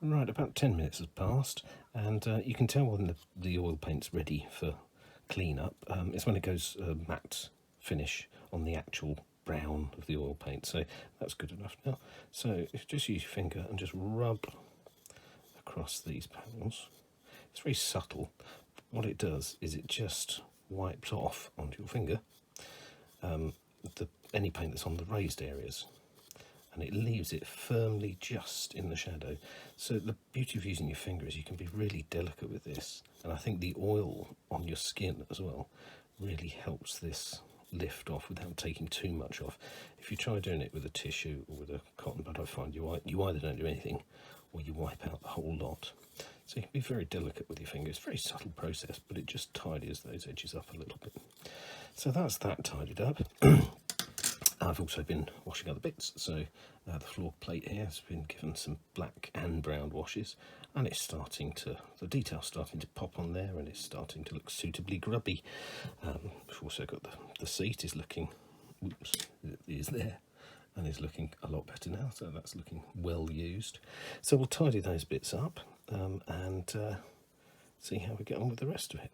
Right, about 10 minutes has passed, and you can tell when the oil paint's ready for clean-up. It's when it goes matte finish on the actual brown of the oil paint, so that's good enough now. So if you just use your finger and just rub across these panels, it's very subtle. What it does is it just wipes off onto your finger any paint that's on the raised areas, and it leaves it firmly just in the shadow. So the beauty of using your finger is you can be really delicate with this, and I think the oil on your skin as well really helps this lift off without taking too much off. If you try doing it with a tissue or with a cotton bud, I find you either don't do anything or you wipe out the whole lot. So you can be very delicate with your finger. It's a very subtle process, but it just tidies those edges up a little bit. So that's that tidied up. I've also been washing other bits, so the floor plate here has been given some black and brown washes, and it's the detail's starting to pop on there, and it's starting to look suitably grubby. We've also got the seat is looking, is there, and is looking a lot better now, so that's looking well used. So we'll tidy those bits up and see how we get on with the rest of it.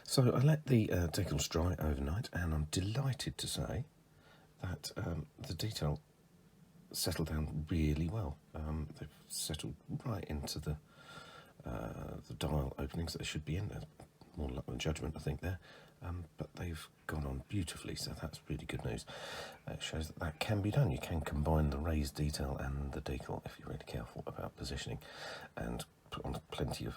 So I let the decals dry overnight, and I'm delighted to say that the detail settled down really well. They've settled right into the dial openings that they should be in. There's more luck than judgment, I think, there. But they've gone on beautifully, so that's really good news. It shows that can be done. You can combine the raised detail and the decal if you're really careful about positioning, and put on plenty of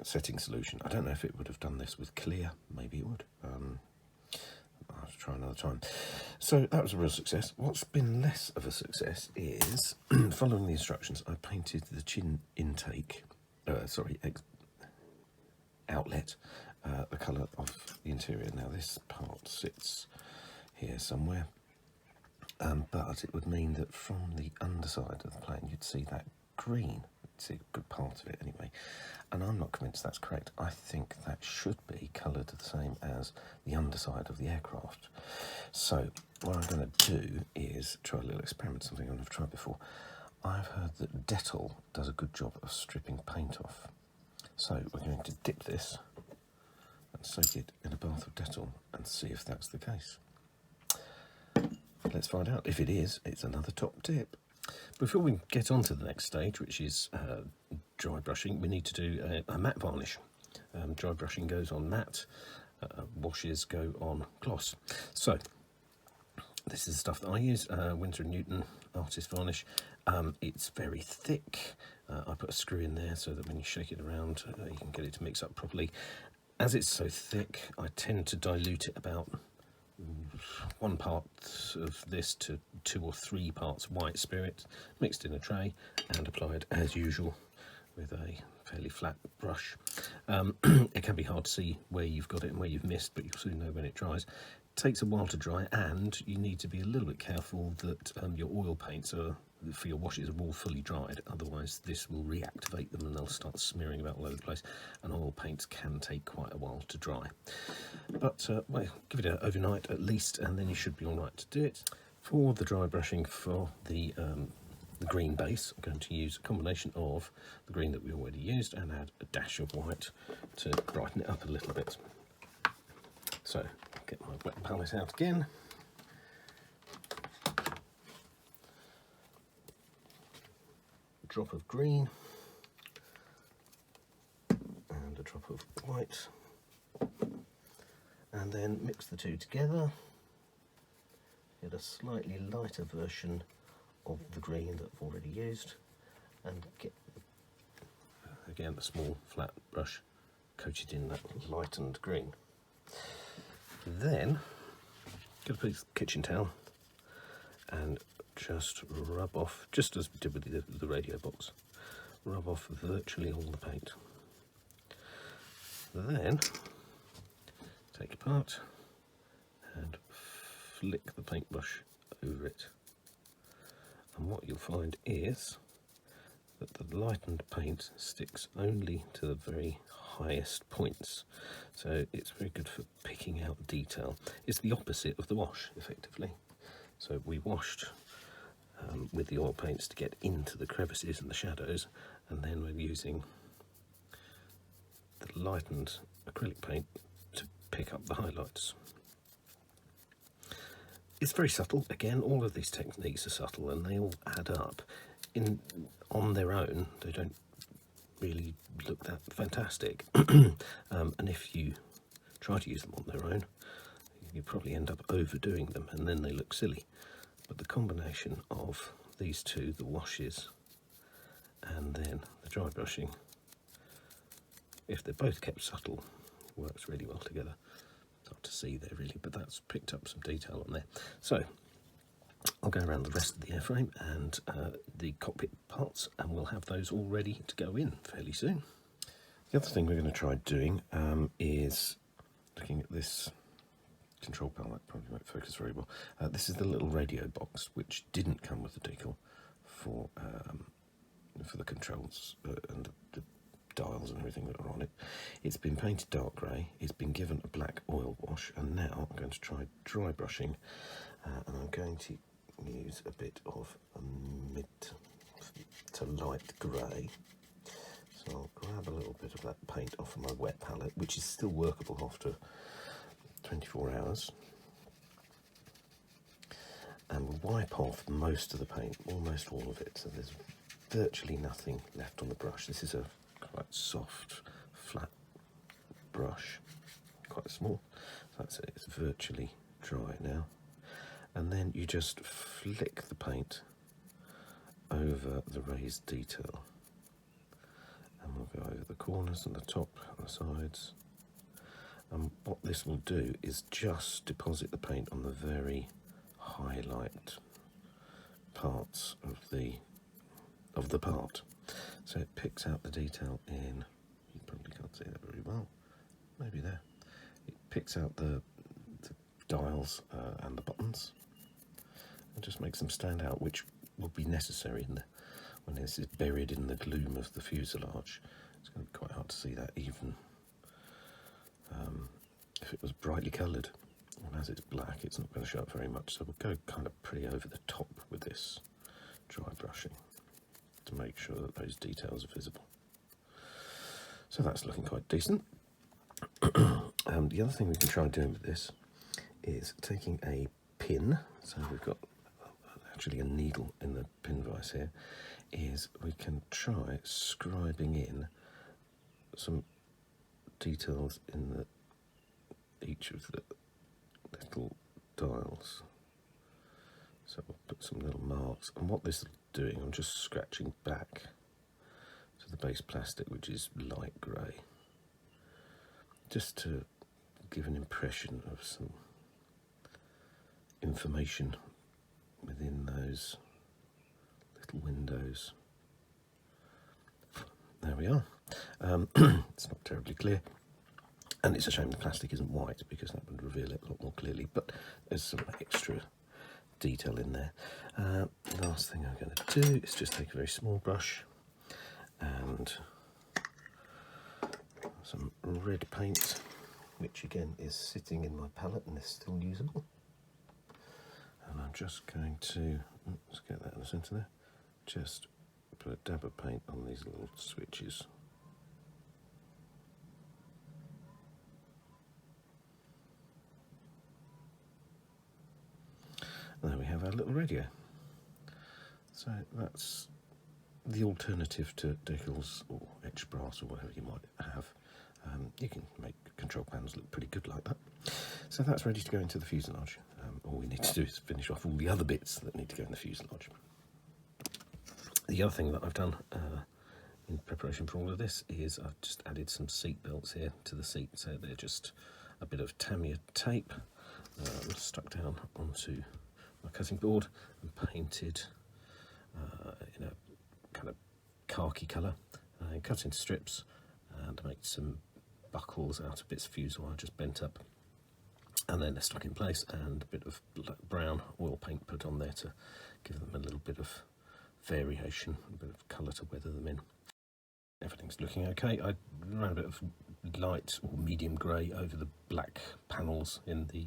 setting solution. I don't know if it would have done this with clear. Maybe it would. I'll have to try another time. So that was a real success. What's been less of a success is following the instructions. I painted the chin intake, outlet, the colour of the interior. Now this part sits here somewhere, but it would mean that from the underside of the plane you'd see that green. See a good part of it anyway, and I'm not convinced that's correct. I think that should be coloured the same as the underside of the aircraft. So what I'm going to do is try a little experiment, something I've never tried before. I've heard that Dettol does a good job of stripping paint off, so we're going to dip this and soak it in a bath of Dettol and see if that's the case. Let's find out. If it is, it's another top tip. Before we get on to the next stage, which is dry brushing, we need to do a matte varnish. Dry brushing goes on matte, washes go on gloss. So this is the stuff that I use, Winsor & Newton Artist Varnish. It's very thick. I put a screw in there so that when you shake it around, you can get it to mix up properly. As it's so thick, I tend to dilute it about 1 part of this to 2 or 3 parts white spirit, mixed in a tray and applied as usual with a fairly flat brush. It can be hard to see where you've got it and where you've missed, but you'll soon know when it dries. It takes a while to dry, and you need to be a little bit careful that your oil paints for your washes are all fully dried, otherwise this will reactivate them and they'll start smearing about all over the place, and oil paints can take quite a while to dry. But well, give it overnight at least, and then you should be all right to do it. For the dry brushing for the green base, I'm going to use a combination of the green that we already used and add a dash of white to brighten it up a little bit. So get my wet palette out again. Drop of green and a drop of white, and then mix the two together. Get a slightly lighter version of the green that I've already used, and get again the small flat brush coated in that lightened green. Then get a piece of kitchen towel and just rub off, just as we did with the radio box, rub off virtually all the paint. Then take apart and flick the paintbrush over it, and what you'll find is that the lightened paint sticks only to the very highest points, so it's very good for picking out detail. It's the opposite of the wash, effectively. So we washed with the oil paints to get into the crevices and the shadows, and then we're using the lightened acrylic paint to pick up the highlights. It's very subtle. Again, all of these techniques are subtle and they all add up. On their own, they don't really look that fantastic. And if you try to use them on their own, you probably end up overdoing them and then they look silly. But the combination of these two, the washes and then the dry brushing, if they're both kept subtle, works really well together. It's hard to see there really, but that's picked up some detail on there. So I'll go around the rest of the airframe and the cockpit parts, and we'll have those all ready to go in fairly soon. The other thing we're going to try doing is looking at this control panel. That probably won't focus very well. This is the little radio box which didn't come with the decal for the controls and the dials and everything that are on it. It's been painted dark grey, it's been given a black oil wash, and now I'm going to try dry brushing, and I'm going to use a bit of a mid to light grey. So I'll grab a little bit of that paint off of my wet palette, which is still workable after 24 hours, and we'll wipe off most of the paint, almost all of it, so there's virtually nothing left on the brush. This is a quite soft, flat brush, quite small. So that's it, it's virtually dry now. And then you just flick the paint over the raised detail. And we'll go over the corners and the top and the sides. And what this will do is just deposit the paint on the very highlight parts of the part. So it picks out the detail in, you probably can't see that very well, maybe there. It picks out the dials and the buttons and just makes them stand out, which will be necessary when this is buried in the gloom of the fuselage. It's going to be quite hard to see that even if it was brightly coloured. And as it's black, it's not going to show up very much, so we'll go kind of pretty over the top with this dry brushing to make sure that those details are visible. So that's looking quite decent. The other thing we can try doing with this is taking a pin, so we've got actually a needle in the pin vise here, is we can try scribing in some details in each of the little dials. So we'll put some little marks, and what this is doing, I'm just scratching back to the base plastic, which is light grey, just to give an impression of some information within those little windows. There we are. It's not terribly clear, and it's a shame the plastic isn't white because that would reveal it a lot more clearly, but there's some extra detail in there. The last thing I'm going to do is just take a very small brush and some red paint, which again is sitting in my palette and is still usable. And I'm just going to, let's get that in the centre there, just put a dab of paint on these little switches. There we have our little radio. So that's the alternative to decals or etched brass or whatever you might have. You can make control panels look pretty good like that. So that's ready to go into the fuselage. All we need to do is finish off all the other bits that need to go in the fuselage. The other thing that I've done in preparation for all of this is I've just added some seat belts here to the seat. So they're just a bit of Tamiya tape stuck down onto my cutting board and painted in a kind of khaki colour, and cut into strips and make some buckles out of bits of fuselage just bent up, and then they're stuck in place, and a bit of brown oil paint put on there to give them a little bit of variation, a bit of colour to weather them in. Everything's looking okay. I ran a bit of light or medium grey over the black panels in the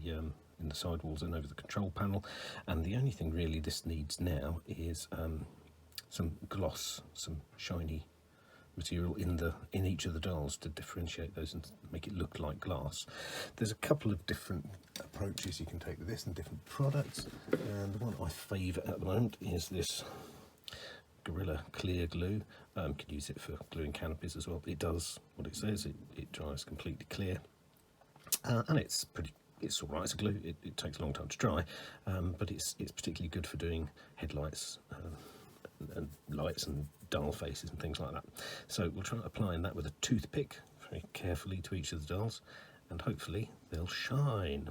in the sidewalls and over the control panel. And the only thing really this needs now is some gloss, some shiny material in each of the dials to differentiate those and make it look like glass. There's a couple of different approaches you can take with this and different products, and the one I favour at the moment is this Gorilla Clear Glue. You can use it for gluing canopies as well. It does what it says, it dries completely clear, and it's all right as a glue. It takes a long time to dry, but it's particularly good for doing headlights and lights and dial faces and things like that. So we'll try applying that with a toothpick very carefully to each of the dials, and hopefully they'll shine.